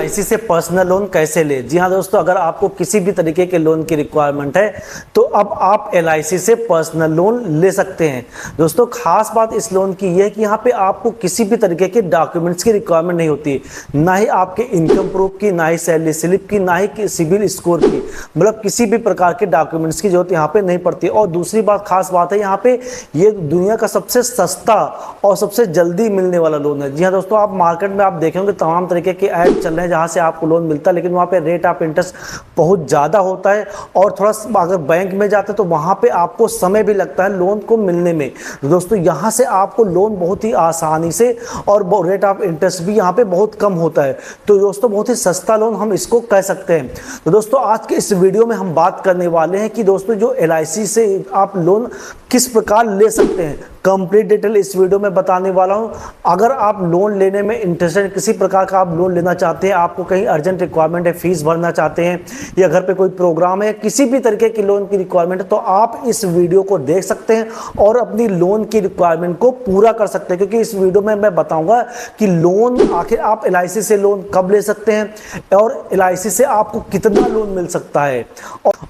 LIC से personal loan कैसे ले। जी हाँ दोस्तों, अगर आपको किसी भी तरीके के लोन की रिक्वायरमेंट है तो अब आप एलआईसी से पर्सनल लोन ले सकते हैं। दोस्तों खास बात इस लोन की यह है कि यहाँ पे आपको किसी भी तरीके के डॉक्यूमेंट्स की रिक्वायरमेंट नहीं होती, ना ही आपके इनकम प्रूफ की, ना ही सैलरी स्लिप की, ना ही सिविल स्कोर की, मतलब किसी भी प्रकार के डॉक्यूमेंट्स की जरूरत यहाँ पे नहीं पड़ती। और दूसरी बात खास बात है, यहाँ पे ये दुनिया का सबसे सस्ता और सबसे जल्दी मिलने वाला लोन है। जी हाँ दोस्तों, आप मार्केट में आप देखेंगे तमाम तरीके के ऐप चल रहे हैं जहाँ से आपको लोन मिलता है, लेकिन वहाँ पे रेट ऑफ इंटरेस्ट बहुत ज़्यादा होता है और थोड़ा अगर बैंक में जाते हैं तो वहाँ पे आपको समय भी लगता है लोन को मिलने में। तो दोस्तों यहाँ से आपको लोन बहुत ही आसानी से और रेट ऑफ इंटरेस्ट भी यहाँ पे बहुत कम होता है। तो दोस्तों बहुत ही सस्ता लोन हम इसको कह सकते हैं। तो दोस्तों आज के इस वीडियो में हम बात करने वाले हैं कि दोस्तों जो एलआईसी से आप लोन किस प्रकार ले सकते हैं, कंप्लीट डिटेल इस वीडियो में बताने वाला हूं। अगर आप लोन लेने में इंटरेस्टेड, किसी प्रकार का आप लोन लेना चाहते हैं, आपको कहीं अर्जेंट रिक्वायरमेंट है, फीस भरना चाहते हैं या घर पे कोई प्रोग्राम है, किसी भी तरीके की लोन की रिक्वायरमेंट है, तो आप इस वीडियो को देख सकते हैं और अपनी लोन की रिक्वायरमेंट को पूरा कर सकते हैं। क्योंकि इस वीडियो में मैं बताऊंगा कि लोन आखिर आप एलआईसी से लोन कब ले सकते हैं और एलआईसी से आपको कितना लोन मिल सकता है,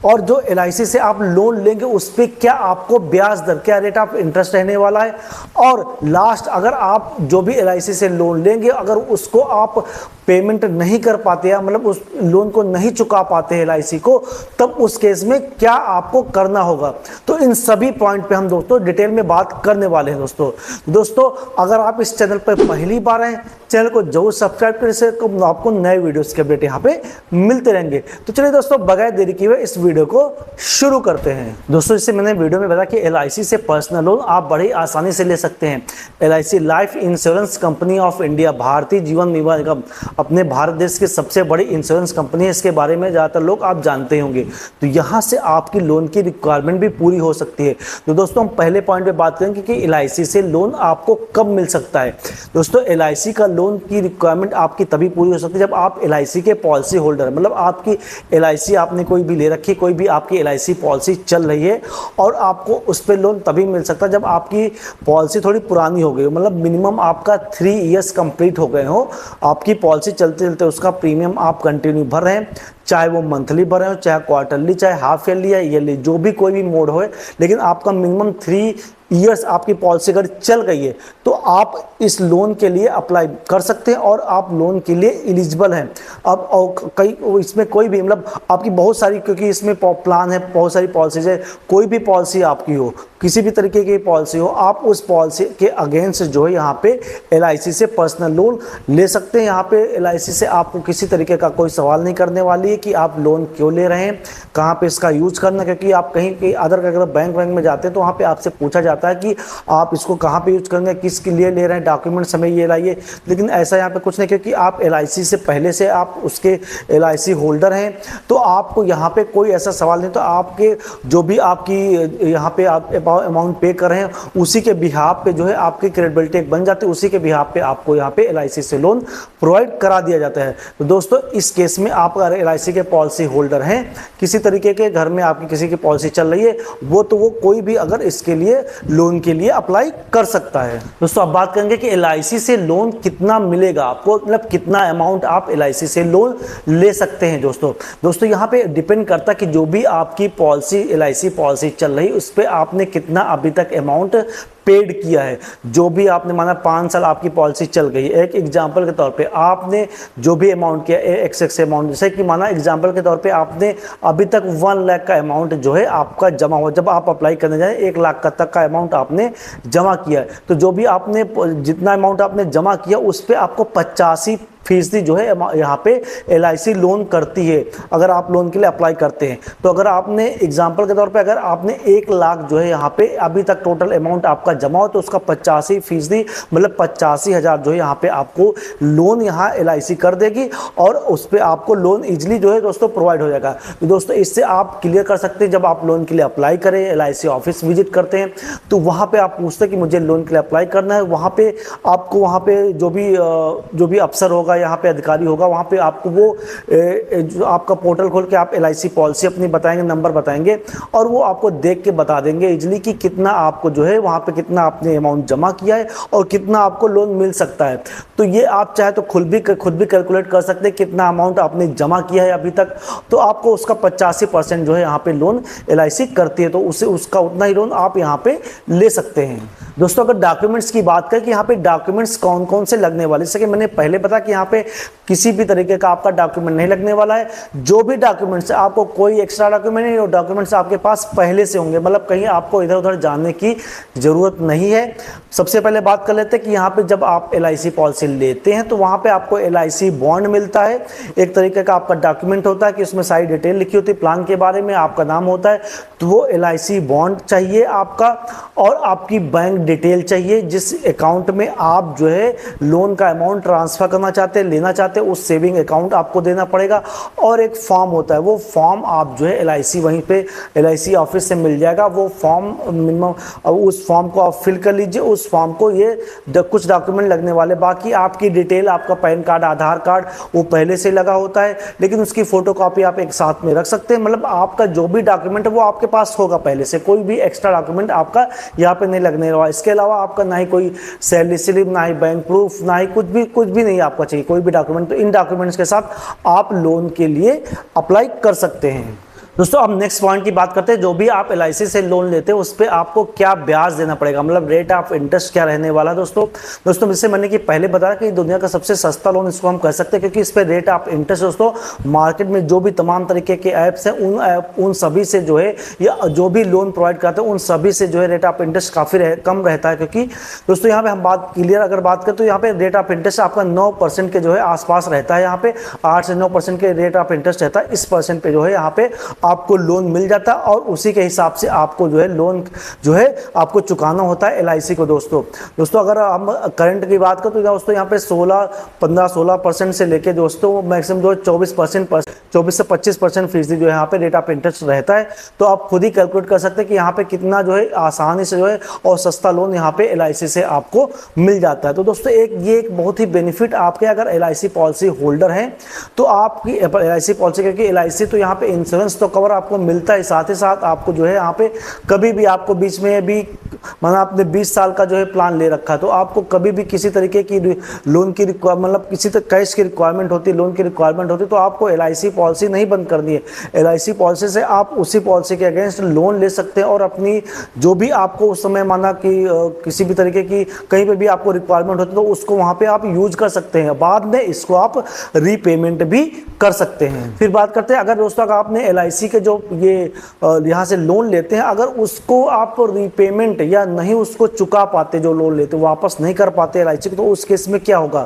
और जो एलआईसी से आप लोन लेंगे उस पर क्या आपको ब्याज दर, क्या रेट ऑफ इंटरेस्ट रहने वाला है, और लास्ट अगर आप जो भी एलआईसी से लोन लेंगे अगर उसको आप पेमेंट नहीं कर पाते या मतलब उस लोन को नहीं चुका पाते एलआईसी को, तब उस केस में क्या आपको करना होगा। तो इन सभी पॉइंट पे हम दोस्तों डिटेल में बात करने वाले हैं। दोस्तों अगर आप इस चैनल पर पहली बार हैं, चैनल को जरूर सब्सक्राइब करें, इससे आपको नए वीडियोस के अपडेट यहाँ पे मिलते रहेंगे। तो चलिए दोस्तों बगैर देरी किए हुए इस वीडियो को शुरू करते हैं। दोस्तों इससे मैंने वीडियो में बताया कि एलआईसी से पर्सनल लोन आप बड़ी आसानी से ले सकते हैं। LIC life insurance company of India, Bharatiya Jeevan बीमा निगम, अपने भारत देश की सबसे बड़ी इंश्योरेंस कंपनी है। इसके बारे में ज़्यादातर लोग आप जानते होंगे। तो यहाँ से आपकी लोन की रिक्वायरमेंट भी पूरी हो सकती है। तो दोस्तों हम पहले पॉइंट पे बात करेंगे कि एलआईसी से लोन आपको कब मिल सकता है। दोस्तों एलआईसी का लोन की रिक्वायरमेंट आपकी तभी पूरी हो सकती है जब आप एलआईसी के पॉलिसी होल्डर, मतलब आपकी एलआईसी आपने कोई भी ले रखी, कोई भी आपकी एलआईसी पॉलिसी चल रही है और आपको उस पर लोन तभी मिल सकता है जब आपकी पॉलिसी थोड़ी पुरानी हो गई हो, मतलब मिनिमम आपका 3 इयर्स कंप्लीट हो गए हो, आपकी पॉलिसी चलते चलते उसका प्रीमियम आप कंटिन्यू भर रहे हैं, चाहे वो मंथली भर रहे हो, चाहे क्वार्टरली, चाहे हाफ ईयरली या ईयरली, जो भी कोई भी मोड हो, लेकिन आपका मिनिमम 3 इयर्स आपकी पॉलिसी अगर चल गई है तो आप इस लोन के लिए अप्लाई कर सकते हैं और आप लोन के लिए एलिजिबल हैं। अब और कई इसमें कोई भी मतलब आपकी बहुत सारी, क्योंकि इसमें प्लान है, बहुत सारी पॉलिसीज है, कोई भी पॉलिसी आपकी हो, किसी भी तरीके की पॉलिसी हो, आप उस पॉलिसी के अगेंस्ट जो है यहाँ पे एलआईसी से पर्सनल लोन ले सकते हैं। यहाँ पे एलआईसी से आपको किसी तरीके का कोई सवाल नहीं करने वाली है कि आप लोन क्यों ले रहे हैं, कहाँ पे इसका यूज करना, क्योंकि आप कहीं अदर अगर बैंक में जाते हैं तो वहाँ पे आपसे पूछा जाता है कि आप इसको कहाँ पे यूज करेंगे, किसके लिए ले रहे हैं, डॉक्यूमेंट्स हमें ये लाइए। लेकिन ऐसा यहाँ पे कुछ नहीं, क्योंकि आप एलआईसी से पहले से आप उसके एलआईसी होल्डर हैं तो आपको यहाँ पे कोई ऐसा सवाल नहीं। तो आपके जो भी आपकी यहाँ पे आप अमाउंट पे कर रहे हैं उसी के बिहाफ पे जो है आपकी क्रेडिबिलिटी बन जाती है, उसी के बिहाफ पे आपको यहाँ पे एलआईसी से लोन प्रोवाइड करा दिया जाता है। तो दोस्तों इस केस में आप अगर एलआईसी के पॉलिसी होल्डर हैं, किसी तरीके के घर में आपकी किसी की पॉलिसी चल रही है, वो कोई भी अगर इसके लिए लोन के लिए अप्लाई कर सकता है। दोस्तों अब बात करेंगे कि एलआईसी से लोन कितना मिलेगा आपको, मतलब कितना अमाउंट आप एलआईसी से लोन ले सकते हैं। दोस्तों यहाँ पे डिपेंड करता है कि जो भी आपकी पॉलिसी एलआईसी पॉलिसी चल रही उस पर आपने कितना अभी तक अमाउंट पेड किया है। जो भी आपने माना 5 साल आपकी पॉलिसी चल गई, एक एग्जांपल के तौर पे आपने जो भी अमाउंट किया एक्स अमाउंट, जैसे कि माना एग्जांपल के तौर पे आपने अभी तक 1 लाख का अमाउंट जो है आपका जमा हुआ, जब आप अप्लाई करने जाए 1 लाख का तक का अमाउंट आपने जमा किया है, तो जो भी आपने जितना अमाउंट आपने जमा किया उस पर आपको 85% जो है यहाँ पे एलआईसी लोन करती है अगर आप लोन के लिए अप्लाई करते हैं। तो अगर आपने एग्जांपल के तौर पे अगर आपने 1 लाख जो है यहाँ पे अभी तक टोटल अमाउंट आपका जमा हो तो उसका 85% मतलब 85,000 जो है यहाँ पे आपको लोन यहाँ एलआईसी कर देगी और उस पर आपको लोन इजिली जो है दोस्तों प्रोवाइड हो जाएगा। तो दोस्तों इससे आप क्लियर कर सकते हैं, जब आप लोन के लिए अप्लाई करें, एलआईसी ऑफिस विजिट करते हैं तो वहाँ पे आप पूछते हैं कि मुझे लोन के लिए अप्लाई करना है, वहाँ पे आपको वहाँ पे जो भी अफसर होगा यहाँ पे अधिकारी होगा, वहाँ पे आपको वो जो आपका पोर्टल खोल के आप LIC पॉलिसी अपनी बताएंगे, नंबर बताएंगे और वो आपको देख के बता देंगे इजली कि कितना आपको जो है वहाँ पे कितना आपने अमाउंट जमा किया है और कितना आपको लोन मिल सकता है। तो ये आप चाहे तो खुद भी कैलकुलेट कर सकते हैं कितना अमाउंट आपने जमा किया है अभी तक, तो आपको उसका 85% जो है यहाँ पे लोन LIC करती है, तो उसका उतना ही लोन आप यहाँ पे ले सकते हैं। दोस्तों अगर डॉक्यूमेंट्स की बात करें कि यहाँ पे डॉक्यूमेंट्स कौन कौन से लगने वाले, जैसे कि मैंने पहले बताया कि यहाँ पे किसी भी तरीके का आपका डॉक्यूमेंट नहीं लगने वाला है। जो भी डॉक्यूमेंट्स, आपको कोई एक्स्ट्रा डॉक्यूमेंट नहीं, डॉक्यूमेंट्स आपके पास पहले से होंगे, मतलब कहीं आपको इधर उधर जाने की जरूरत नहीं है। सबसे पहले बात कर लेते हैं कि यहाँ पे जब आप LIC पॉलिसी लेते हैं तो वहाँ पे आपको LIC बॉन्ड मिलता है, एक तरीके का आपका डॉक्यूमेंट होता है कि उसमें सारी डिटेल लिखी होती है प्लान के बारे में, आपका नाम होता है, तो वो LIC बॉन्ड चाहिए आपका, और आपकी बैंक डिटेल चाहिए जिस अकाउंट में आप जो है लोन का अमाउंट ट्रांसफर करना चाहते हैं, लेना चाहते हैं, उस सेविंग अकाउंट आपको देना पड़ेगा। और एक फॉर्म होता है, वो फॉर्म आप जो है LIC वहीं पे LIC ऑफिस से मिल जाएगा, वो फॉर्म मिनिमम, उस फॉर्म को आप फिल कर लीजिए। उस फॉर्म को ये कुछ डॉक्यूमेंट लगने वाले, बाकी आपकी डिटेल, आपका पैन कार्ड, आधार कार्ड वो पहले से लगा होता है, लेकिन उसकी फोटोकॉपी आप एक साथ में रख सकते हैं। मतलब आपका जो भी डॉक्यूमेंट है वो आपके पास होगा पहले से, कोई भी एक्स्ट्रा डॉक्यूमेंट आपका यहाँ पे नहीं लगने वाला। इसके अलावा आपका ना ही कोई सैलरी स्लिप, ना ही बैंक प्रूफ, ना ही कुछ भी नहीं आपका चाहिए, कोई भी डॉक्यूमेंट। तो इन डॉक्यूमेंट्स के साथ आप लोन के लिए अप्लाई कर सकते हैं। दोस्तों अब नेक्स्ट पॉइंट की बात करते हैं, जो भी आप LIC से लोन लेते हैं उस पर आपको क्या ब्याज देना पड़ेगा, मतलब रेट ऑफ इंटरेस्ट क्या रहने वाला है। दोस्तों जैसे मैंने कि पहले बताया कि दुनिया का सबसे सस्ता लोन इसको हम कह सकते हैं, क्योंकि इस पर रेट ऑफ इंटरेस्ट दोस्तों मार्केट में जो भी तमाम तरीके के ऐप्स हैं उन सभी से जो है, या जो भी लोन प्रोवाइड करते हैं उन सभी से जो है रेट ऑफ इंटरेस्ट काफ़ी कम रहता है। क्योंकि दोस्तों यहाँ पे हम बात क्लियर अगर बात करें तो यहाँ पे रेट ऑफ इंटरेस्ट आपका 9% के जो है आसपास रहता है, यहाँ पे 8 से 9% के रेट ऑफ इंटरेस्ट रहता है। इस परसेंट पे जो है यहाँ पे आपको लोन मिल जाता है और उसी के हिसाब से आपको जो है लोन जो है आपको चुकाना होता है LIC को। दोस्तों अगर हम करंट की बात करें तो दोस्तों यहाँ पे 16% से लेके दोस्तों मैक्सिमम जो 24 से 25% फीसदी जो है यहाँ पे रेट ऑफ इंटरेस्ट रहता है। तो आप खुद ही कैलकुलेट कर सकते हैं कि यहाँ पे कितना जो है आसानी से जो है और सस्ता लोन यहाँ पे LIC से आपको मिल जाता है। तो दोस्तों ये एक बहुत ही बेनिफिट आपके अगर LIC पॉलिसी होल्डर हैं तो आपकी LIC पॉलिसी, क्योंकि LIC तो यहाँ पे इंश्योरेंस तो कवर आपको मिलता है, साथ ही साथ आपको जो है यहाँ पे कभी भी आपको बीच में भी, मतलब आपने 20 साल का जो है प्लान ले रखा है तो आपको कभी भी किसी तरीके की लोन की मतलब किसी तरह कैश की रिक्वायरमेंट होती है, लोन की रिक्वायरमेंट होती है, तो आपको LIC पॉलिसी नहीं बंद करनी है। LIC पॉलिसी से आप उसी पॉलिसी के अगेंस्ट लोन ले सकते हैं और अपनी जो भी आपको उस समय माना कि किसी भी तरीके की कहीं पे भी आपको रिक्वायरमेंट होती है तो उसको वहाँ पे आप यूज कर सकते हैं, बाद में इसको आप रीपेमेंट भी कर सकते हैं। फिर बात करते हैं अगर दोस्तों अगर आपने LIC के जो ये यहाँ से लोन लेते हैं, अगर उसको आप रीपेमेंट या नहीं उसको चुका पाते, जो लोन लेते वापस नहीं कर पाते LIC को, तो उस केस में क्या होगा।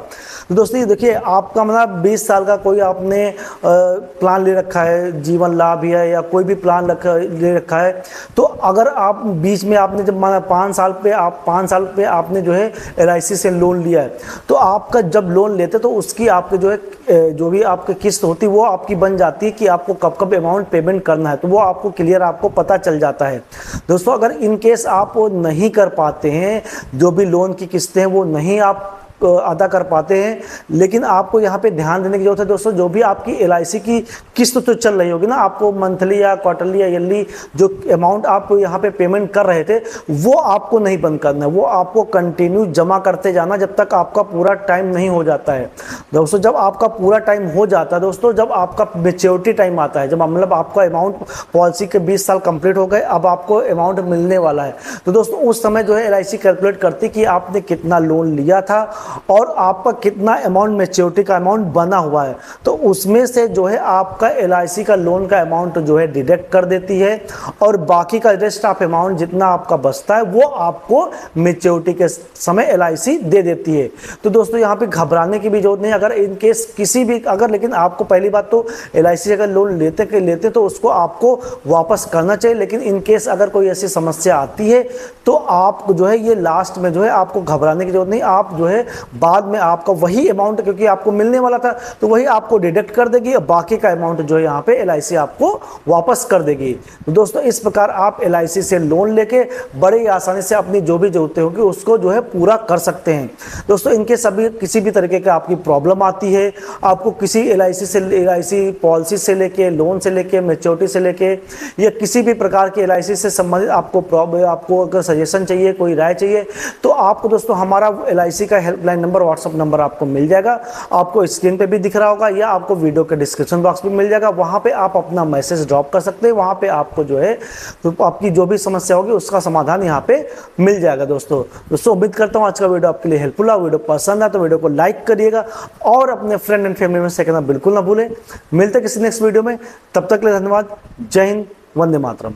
तो दोस्तों ये देखिए आपका मतलब 20 साल का कोई आपने प्लान ले रखा है, जीवन लाभ है या कोई भी प्लान ले रखा है, तो अगर आप बीच में आपने जब माना 5 साल पे आपने जो है LIC से लोन लिया है, तो आपका जब लोन लेते तो उसकी आपके जो है जो भी आपकी किस्त होती है वो आपकी बन जाती है कि आपको कब कब अमाउंट पेमेंट करना है, तो वो आपको क्लियर आपको पता चल जाता है। दोस्तों अगर इन केस आप नहीं कर पाते हैं, जो भी लोन की किस्तें हैं वो नहीं आप अदा कर पाते हैं, लेकिन आपको यहाँ पे ध्यान देने की जरूरत है दोस्तों, जो भी आपकी LIC की किस्त तो चल रही होगी ना, आपको मंथली या क्वार्टरली या ईयरली जो अमाउंट आप यहाँ पे पेमेंट कर रहे थे वो आपको नहीं बंद करना है, वो आपको कंटिन्यू जमा करते जाना जब तक आपका पूरा टाइम नहीं हो जाता है। दोस्तों जब आपका पूरा टाइम हो जाता है, दोस्तों जब आपका मेच्योरिटी टाइम आता है, जब मतलब आपका अमाउंट पॉलिसी के 20 साल कंप्लीट हो गए, अब आपको अमाउंट मिलने वाला है, तो दोस्तों उस समय जो है LIC कैलकुलेट करती कि आपने कितना लोन लिया था और आपका कितना अमाउंट मेच्योरिटी का अमाउंट बना हुआ है, तो उसमें से जो है आपका LIC का लोन का अमाउंट जो है डिडक्ट कर देती है और बाकी का रेस्ट ऑफ अमाउंट जितना आपका बचता है वो आपको मेच्योरिटी के समय LIC दे देती है। तो दोस्तों यहाँ पे घबराने की भी जरूरत नहीं, अगर इन केस किसी भी अगर, लेकिन आपको पहली बात तो LIC अगर लोन लेते तो उसको आपको वापस करना चाहिए, लेकिन इन केस अगर कोई ऐसी समस्या आती है तो आप जो है ये लास्ट में जो है आपको घबराने की जरूरत नहीं, आप जो है बाद में आपका वही अमाउंट, क्योंकि आपको मिलने वाला था तो वही आपको डिडक्ट कर देगी और बाकी का अमाउंट जो है यहाँ पे LIC आपको वापस कर देगी। तो दोस्तों इस प्रकार आप LIC से लोन लेके बड़े ही आसानी से अपनी जो भी जरूरतें होगी उसको जो है पूरा कर सकते हैं। दोस्तों इनके सभी किसी भी तरीके का आपकी प्रॉब्लम आती है, आपको किसी LIC पॉलिसी से लेके, लोन से लेके, मैच्योरिटी से लेके या किसी भी प्रकार के LIC से संबंधित आपको अगर सजेशन चाहिए, कोई राय चाहिए, तो आपको दोस्तों हमारा LIC का हेल्पलाइन नंबर, व्हाट्सअप नंबर आपको मिल जाएगा, आपको स्क्रीन पे भी दिख रहा होगा या आपको वीडियो के डिस्क्रिप्शन बॉक्स में मिल जाएगा। वहां पे आप अपना मैसेज ड्रॉप कर सकते हैं, वहां पे आपको जो है तो आपकी जो भी समस्या होगी उसका समाधान यहाँ पे मिल जाएगा। दोस्तों उम्मीद करता हूँ आज का वीडियो आपके लिए हेल्पफुल है। वीडियो पसंद है तो वीडियो को लाइक करिएगा और अपने फ्रेंड एंड फैमिली में शेयर करना बिल्कुल ना भूलें। मिलते हैं किसी नेक्स्ट वीडियो में, तब तक के लिए धन्यवाद। जय हिंद, वंदे मातरम।